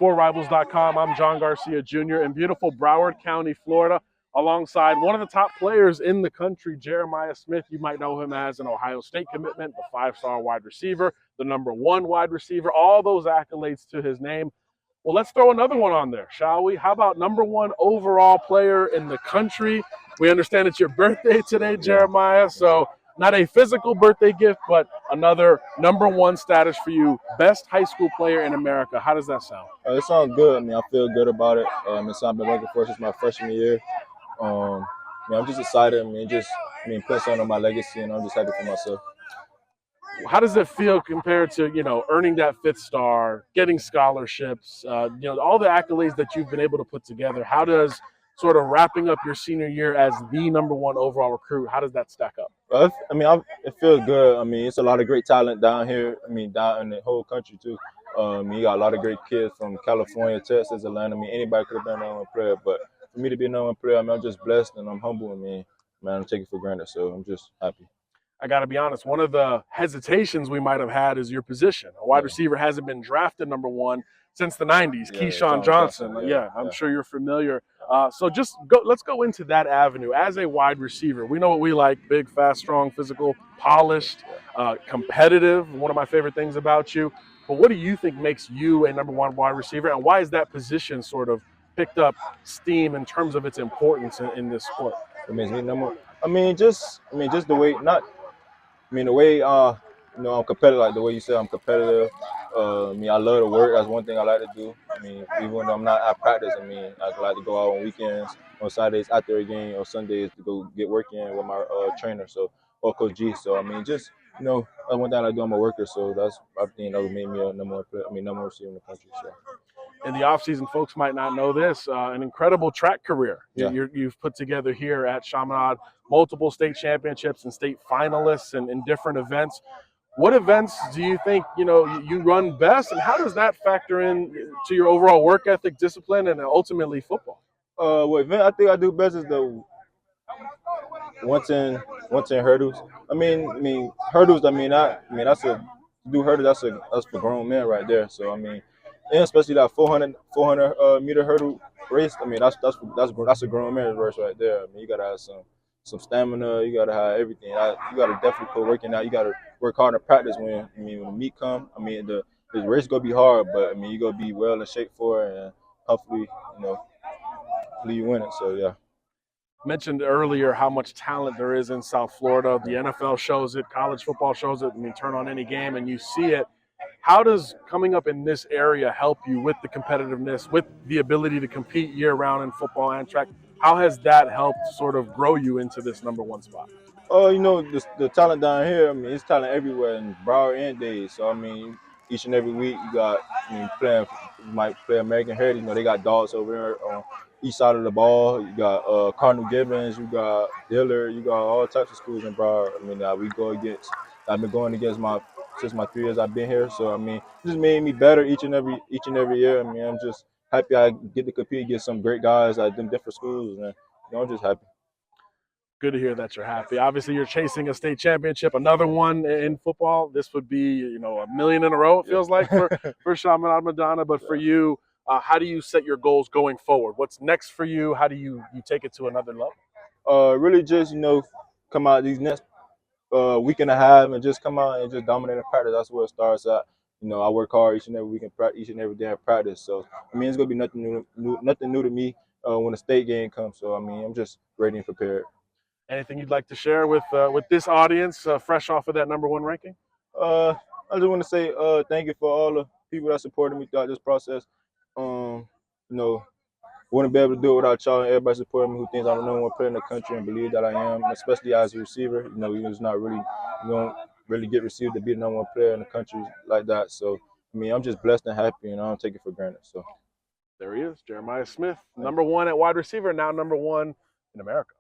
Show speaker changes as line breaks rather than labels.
4Rivals.com. I'm John Garcia Jr. in beautiful Broward County, Florida, alongside one of the top players in the country, Jeremiah Smith. You might know him as an Ohio State commitment, the 5-star wide receiver, the #1 wide receiver, all those accolades to his name. Well, let's throw another one on there, shall we? How about #1 overall player in the country? We understand it's your birthday today, Jeremiah, so not a physical birthday gift, but another #1 status for you, best high school player in America. How does that sound?
It sounds good. I mean, I feel good about it. It's something I've been working for since my freshman year. I'm just excited. Put something on my legacy, and I'm just happy for myself.
How does it feel compared to, earning that 5th star, getting scholarships, all the accolades that you've been able to put together? How does sort of wrapping up your senior year as the #1 overall recruit, how does that stack up?
It feels good. I mean, it's a lot of great talent down here. Down in the whole country too. You got a lot of great kids from California, Texas, Atlanta. Anybody could have been a #1 player, but for me to be a #1 player, I'm just blessed and I'm humble. I'm taking it for granted, so I'm just happy.
I got to be honest, one of the hesitations we might have had is your position. A wide receiver hasn't been drafted #1 since the 90s, Keyshawn Johnson. I'm sure you're familiar. Let's go into that avenue. As a wide receiver, we know what we like: big, fast, strong, physical, polished, competitive. One of my favorite things about you. But what do you think makes you a #1 wide receiver, and why is that position sort of picked up steam in terms of its importance in this sport?
It makes me number. Just the way the way I'm competitive. Like the way you said, I'm competitive. I love to work. That's one thing I like to do. Even when I'm not at practice, I like to go out on weekends, on Saturdays after a game, or Sundays to go get work in with my trainer. Or Coach G. So that's one thing I do. I'm a worker, so I think that would make me a #1 player. #1 receiver in the country. So.
In the offseason, folks might not know this, an incredible track career you've put together here at Chaminade, multiple state championships and state finalists in different events. What events do you think, you run best, and how does that factor in to your overall work ethic, discipline, and ultimately football?
What event I think I do best is the 110 hurdles. Hurdles. That's a do hurdles. That's for grown men right there. So and especially that 400 meter hurdle race. That's a grown man race right there. You gotta have some stamina. You gotta have everything. You gotta definitely put working out. You gotta work hard in practice when the meet come. The race gonna be hard, but you gonna be well in shape for it, and hopefully you win it. So yeah.
Mentioned earlier how much talent there is in South Florida. The NFL shows it, college football shows it. Turn on any game and you see it. How does coming up in this area help you with the competitiveness, with the ability to compete year-round in football and track? How has that helped sort of grow you into this #1 spot?
The talent down here, it's talent everywhere in Broward and Dade. So, each and every week you got, you might play American Heritage. They got dogs over there on each side of the ball. You got Cardinal Gibbons, you got Dillard, you got all types of schools in Broward. I've been going against since my 3 years I've been here. So, it just made me better each and every year. I'm just happy I get to compete against some great guys at them different schools, and I'm just happy.
Good to hear that you're happy. Obviously, you're chasing a state championship, another one in football. This would be, a million in a row, it feels like, for Chaminade Madonna. But for you, how do you set your goals going forward? What's next for you? How do you take it to another level?
Really just, come out these next week and a half and just come out and just dominate in practice. That's where it starts at. I work hard each and every week each and every day in practice. So, it's going to be nothing new to me when the state game comes. So, I'm just ready and prepared.
Anything you'd like to share with this audience, fresh off of that #1 ranking?
I just want to say thank you for all the people that supported me throughout this process. Wouldn't be able to do it without y'all and everybody supporting me who thinks I'm the #1 player in the country and believe that I am, especially as a receiver. It's not really, you don't really get received to be the #1 player in the country like that. So, I'm just blessed and happy, and I don't take it for granted. So,
there he is, Jeremiah Smith, #1 at wide receiver, now #1 in America.